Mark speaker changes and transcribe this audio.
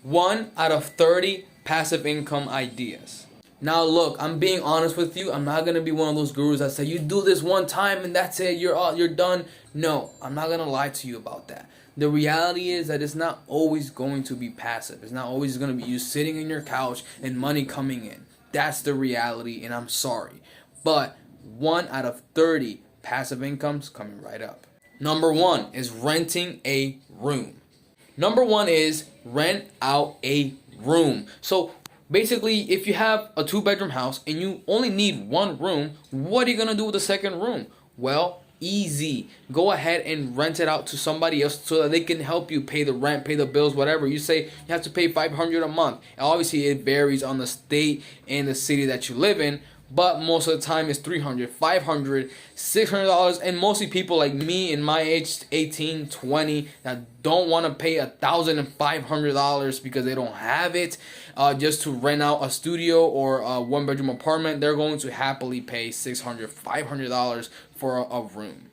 Speaker 1: 1 out of 30 passive income ideas. Now look, I'm being honest with you. I'm not gonna be one of those gurus that say you do this one time and that's it, you're done. No, I'm not gonna lie to you about that. The reality is that it's not always going to be passive. It's not always gonna be you sitting in your couch and money coming in. That's the reality, and I'm sorry. But 1 out of 30 passive incomes coming right up. Number 1 is renting a room. Number 1 is rent out a room. So basically, if you have a 2-bedroom house and you only need 1 room, what are you going to do with the second room? Well, easy. Go ahead and rent it out to somebody else so that they can help you pay the rent, pay the bills, whatever. You say you have to pay $500 a month. Obviously, it varies on the state and the city that you live in, but most of the time it's $300, $500, $600, and mostly people like me in my age, 18, 20, that don't want to pay $1,500 because they don't have it, just to rent out a studio or a 1-bedroom apartment. They're going to happily pay $600, $500 for a room.